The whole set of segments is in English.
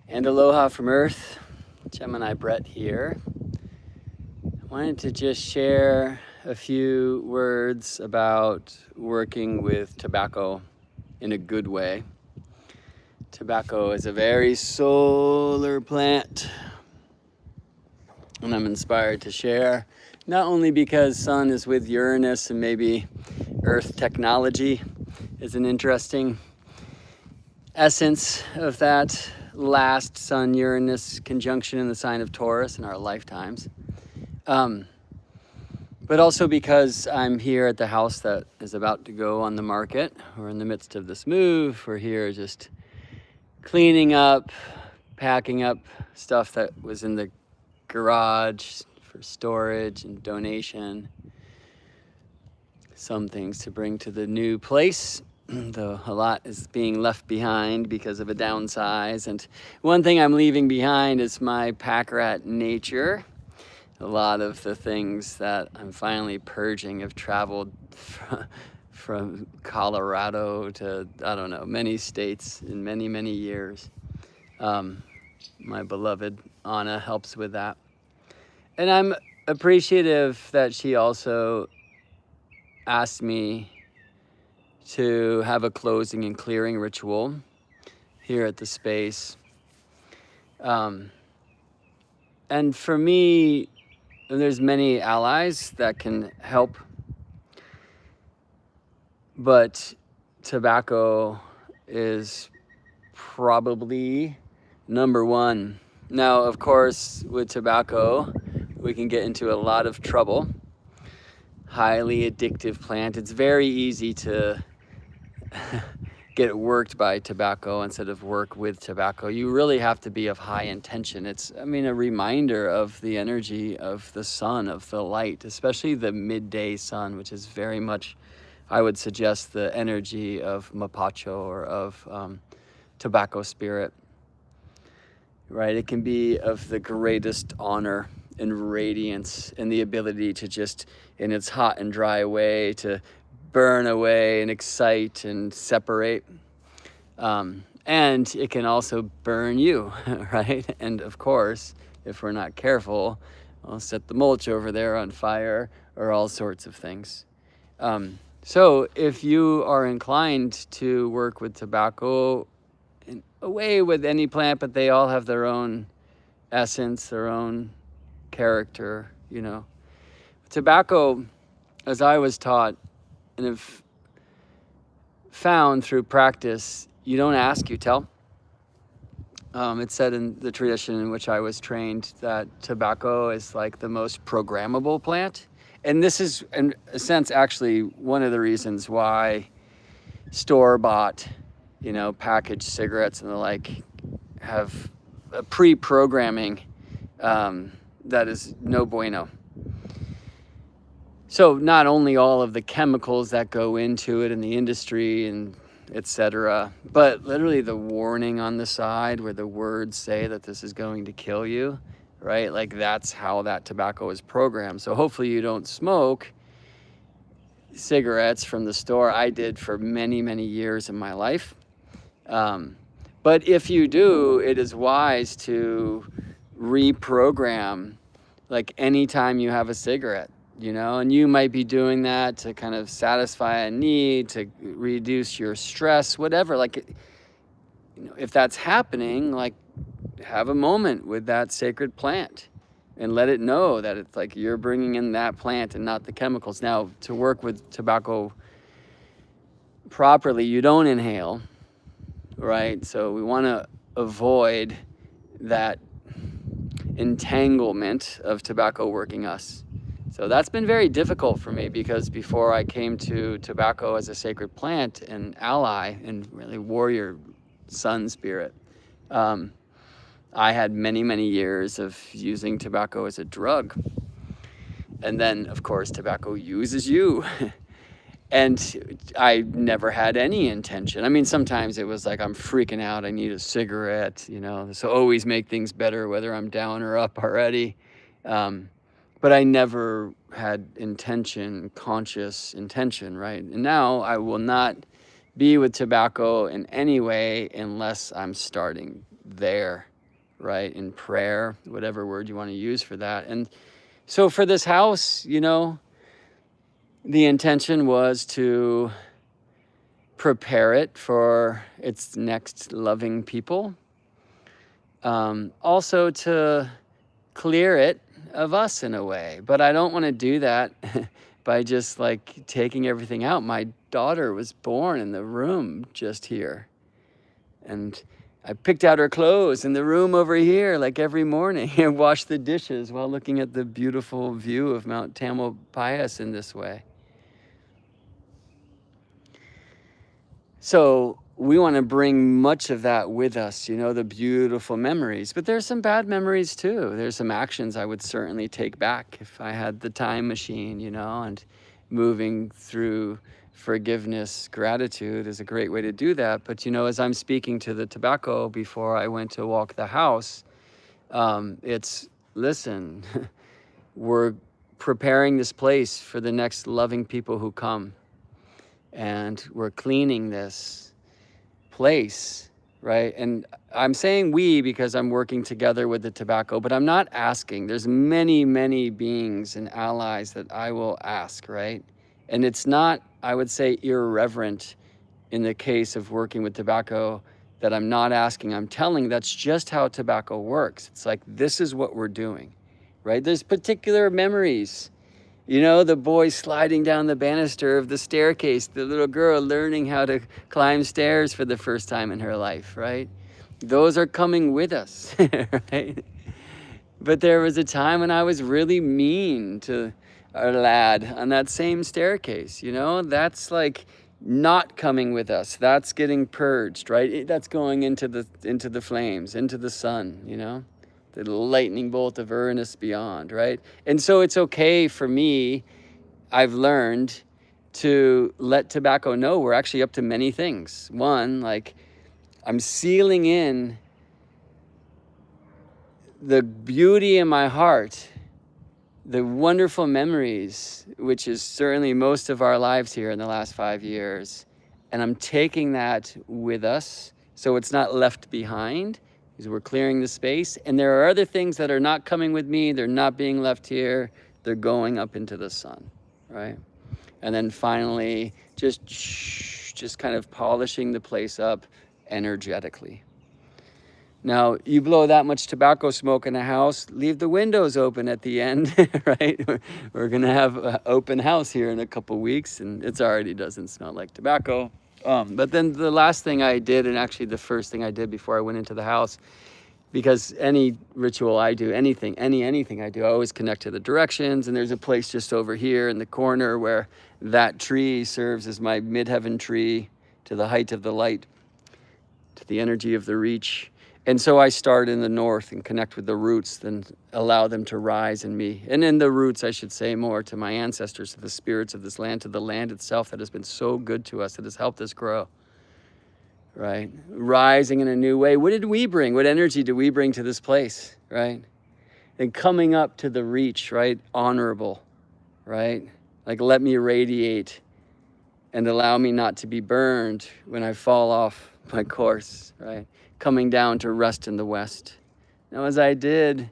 And aloha from Earth, Gemini Brett here. I wanted to just share a few words about working with tobacco in a good way. Tobacco is a very solar plant, and I'm inspired to share, not only because Sun is with Uranus and maybe Earth technology is an interesting essence of that last Sun-Uranus conjunction in the sign of Taurus in our lifetimes. But also because I'm here at the house that is about to go on the market. We're in the midst of this move. We're here just cleaning up, packing up stuff that was in the garage for storage and donation. Some things to bring to the new place, though a lot is being left behind because of a downsize. And one thing I'm leaving behind is my pack rat nature. A lot of the things that I'm finally purging have traveled from Colorado to, I don't know, many states in many, many years. My beloved Anna helps with that. And I'm appreciative that she also asked me to have a closing and clearing ritual here at the space. And for me, there's many allies that can help, but tobacco is probably number one. Now, of course, with tobacco, we can get into a lot of trouble. Highly addictive plant. It's very easy to get worked by tobacco instead of work with tobacco. You really have to be of high intention. It's, a reminder of the energy of the sun, of the light, especially the midday sun, which is very much, I would suggest, the energy of Mapacho or of tobacco spirit, right? It can be of the greatest honor and radiance and the ability to just, in its hot and dry way, to burn away and excite and separate. And it can also burn you, right? And of course, if we're not careful, we'll set the mulch over there on fire or all sorts of things. So if you are inclined to work with tobacco in a way with any plant, but they all have their own essence, their own character, Tobacco, as I was taught and have found through practice, you don't ask, you tell. It's said in the tradition in which I was trained that tobacco is like the most programmable plant. And this is, in a sense, actually one of the reasons why store-bought, packaged cigarettes and the like have a pre-programming that is no bueno. So not only all of the chemicals that go into it in the industry and etc., but literally the warning on the side where the words say that this is going to kill you, right? Like that's how that tobacco is programmed. So hopefully you don't smoke cigarettes from the store. I did for many, many years in my life. But if you do, it is wise to reprogram like anytime you have a cigarette. And you might be doing that to kind of satisfy a need, to reduce your stress, whatever. Like, if that's happening, like, have a moment with that sacred plant and let it know that it's like you're bringing in that plant and not the chemicals. Now, to work with tobacco properly, you don't inhale, right? So we want to avoid that entanglement of tobacco working us. So that's been very difficult for me because before I came to tobacco as a sacred plant and ally and really warrior sun spirit, I had many, many years of using tobacco as a drug. And then, of course, tobacco uses you. And I never had any intention. Sometimes it was like, I'm freaking out, I need a cigarette, so always make things better whether I'm down or up already. But I never had conscious intention, right? And now I will not be with tobacco in any way unless I'm starting there. right? In prayer, whatever word you want to use for that. And so for this house, you know, the intention was to prepare it for its next loving people. Also to clear it of us in a way. But I don't want to do that by just like taking everything out. My daughter was born in the room just here. And I picked out her clothes in the room over here, like every morning, and washed the dishes while looking at the beautiful view of Mount Tamalpais in this way. So we want to bring much of that with us, you know, the beautiful memories. But there's some bad memories too. There's some actions I would certainly take back if I had the time machine, you know, and moving through forgiveness, gratitude is a great way to do that. But, you know, as I'm speaking to the tobacco before I went to walk the house, it's, listen, we're preparing this place for the next loving people who come. And we're cleaning this place, right? And I'm saying we because I'm working together with the tobacco, but I'm not asking. There's many, many beings and allies that I will ask, right? And it's not, I would say, irreverent in the case of working with tobacco that I'm not asking. I'm telling that's just how tobacco works. It's like, this is what we're doing, right? There's particular memories. You know, the boy sliding down the banister of the staircase, the little girl learning how to climb stairs for the first time in her life, right? Those are coming with us, right? But there was a time when I was really mean to a lad on that same staircase, you know? That's like not coming with us. That's getting purged, right? That's going into the flames, into the sun, you know? The lightning bolt of Uranus beyond, right? And so it's okay for me, I've learned, to let tobacco know we're actually up to many things. One, like, I'm sealing in the beauty in my heart, the wonderful memories, which is certainly most of our lives here in the last 5 years. And I'm taking that with us so it's not left behind. Because we're clearing the space, and there are other things that are not coming with me. They're not being left here. They're going up into the sun, right? And then finally, just kind of polishing the place up energetically. Now, you blow that much tobacco smoke in a house, leave the windows open at the end, right? We're gonna have an open house here in a couple weeks, and it already doesn't smell like tobacco. But then the last thing I did, and actually the first thing I did before I went into the house, because any ritual I do, anything I do, I always connect to the directions. And there's a place just over here in the corner where that tree serves as my midheaven tree to the height of the light, to the energy of the reach. And so I start in the north and connect with the roots, then allow them to rise in me. And in the roots, I should say, more to my ancestors, to the spirits of this land, to the land itself that has been so good to us, that has helped us grow, right? Rising in a new way. What did we bring? What energy do we bring to this place, right? And coming up to the reach, right? Honorable, right? Like, let me radiate and allow me not to be burned when I fall off my course, right? Coming down to rest in the west. Now, as I did,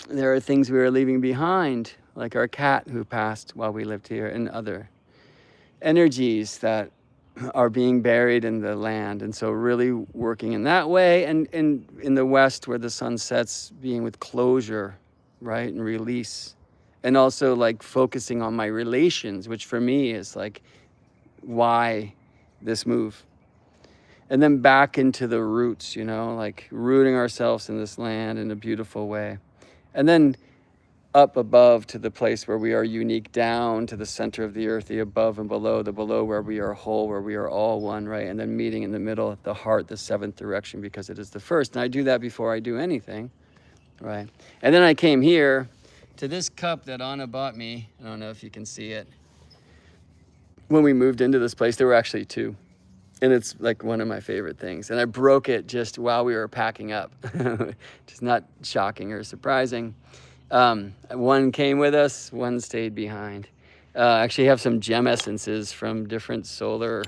there are things we were leaving behind, like our cat who passed while we lived here, and other energies that are being buried in the land. And so really working in that way, and in the west where the sun sets, being with closure, right, and release. And also like focusing on my relations, which for me is like, why this move? And then back into the roots, you know, like rooting ourselves in this land in a beautiful way. And then up above to the place where we are unique, down to the center of the earth, the above and below, the below where we are whole, where we are all one, right? And then meeting in the middle at the heart, the seventh direction, because it is the first. And I do that before I do anything, right? And then I came here to this cup that Anna bought me. I don't know if you can see it. When we moved into this place, there were actually two. And it's like one of my favorite things. And I broke it just while we were packing up, which is not shocking or surprising. One came with us, one stayed behind. Actually have some gem essences from different solar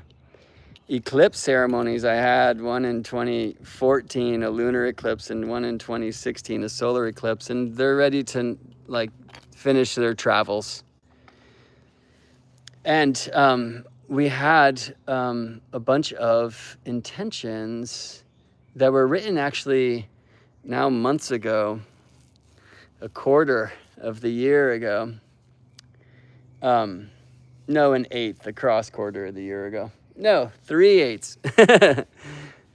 eclipse ceremonies. I had one in 2014, a lunar eclipse, and one in 2016, a solar eclipse, and they're ready to like finish their travels. And we had a bunch of intentions that were written actually now months ago, a quarter of the year ago. No, an eighth, a cross quarter of the year ago. No, 3/8.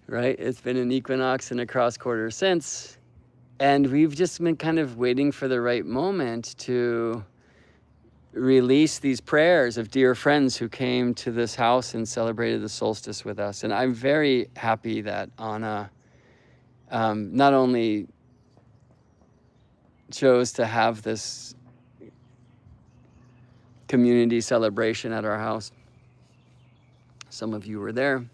Right? It's been an equinox and a cross quarter since. And we've just been kind of waiting for the right moment to release these prayers of dear friends who came to this house and celebrated the solstice with us. And I'm very happy that Anna not only chose to have this community celebration at our house. Some of you were there.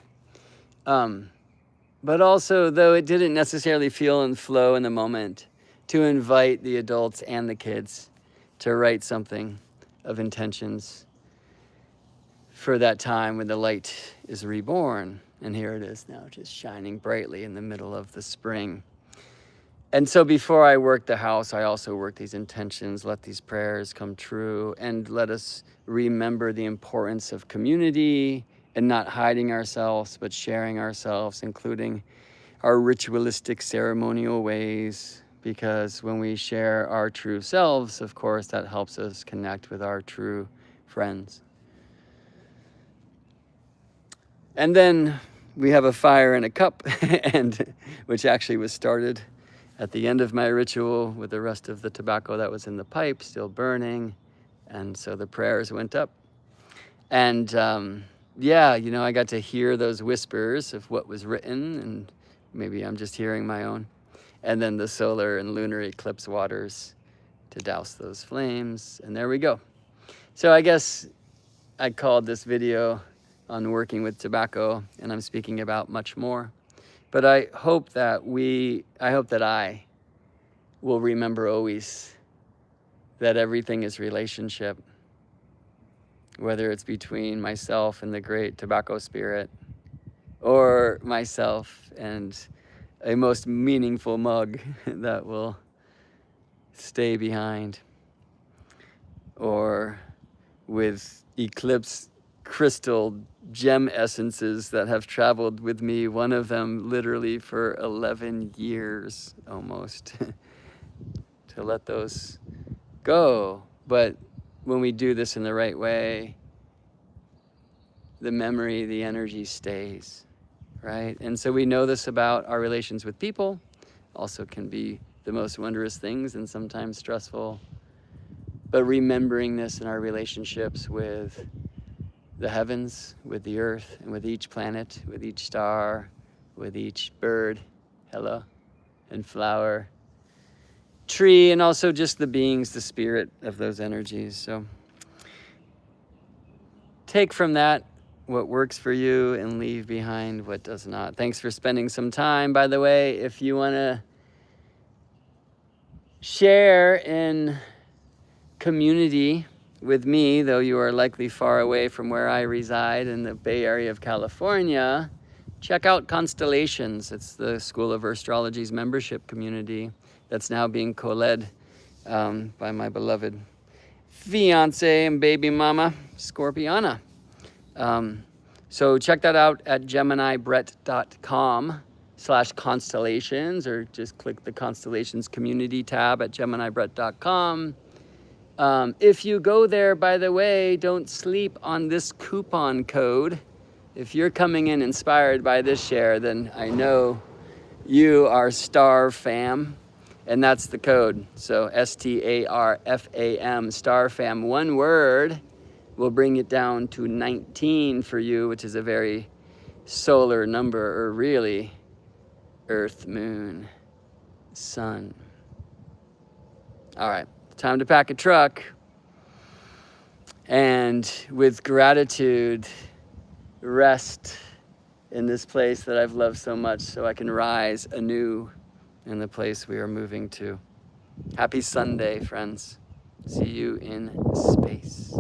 But also, though it didn't necessarily feel and flow in the moment, to invite the adults and the kids to write something of intentions for that time when the light is reborn. And here it is now, just shining brightly in the middle of the spring. And so before I work the house, I also work these intentions, let these prayers come true, and let us remember the importance of community and not hiding ourselves, but sharing ourselves, including our ritualistic ceremonial ways, because when we share our true selves, of course, that helps us connect with our true friends. And then we have a fire in a cup, and which actually was started at the end of my ritual with the rest of the tobacco that was in the pipe still burning. And so the prayers went up. And yeah, you know, I got to hear those whispers of what was written, and maybe I'm just hearing my own. And then the solar and lunar eclipse waters to douse those flames. And there we go. So I guess I called this video on working with tobacco, and I'm speaking about much more. But I hope that I will remember always that everything is relationship, whether it's between myself and the great tobacco spirit, or myself and a most meaningful mug that will stay behind, or with eclipse crystal gem essences that have traveled with me, one of them literally for 11 years almost, to let those go. But when we do this in the right way, the memory, the energy stays, right? And so we know this about our relations with people, also can be the most wondrous things and sometimes stressful. But remembering this in our relationships with the heavens, with the earth, and with each planet, with each star, with each bird, hello, and flower, tree, and also just the beings, the spirit of those energies. So take from that what works for you and leave behind what does not. Thanks for spending some time. By the way, if you want to share in community with me, though you are likely far away from where I reside in the Bay Area of California, check out Constellations. It's the School of Astrology's membership community that's now being co-led by my beloved fiance and baby mama, Scorpiana. So check that out at geminibrett.com/constellations, or just click the Constellations community tab at geminibrett.com. If you go there, by the way, don't sleep on this coupon code. If you're coming in inspired by this share, then I know you are Star Fam, and that's the code. So STARFAM, Star Fam, one word, will bring it down to 19 for you, which is a very solar number, or really Earth, Moon, Sun. All right. Time to pack a truck, and with gratitude, rest in this place that I've loved so much, so I can rise anew in the place we are moving to. Happy Sunday, friends. See you in space.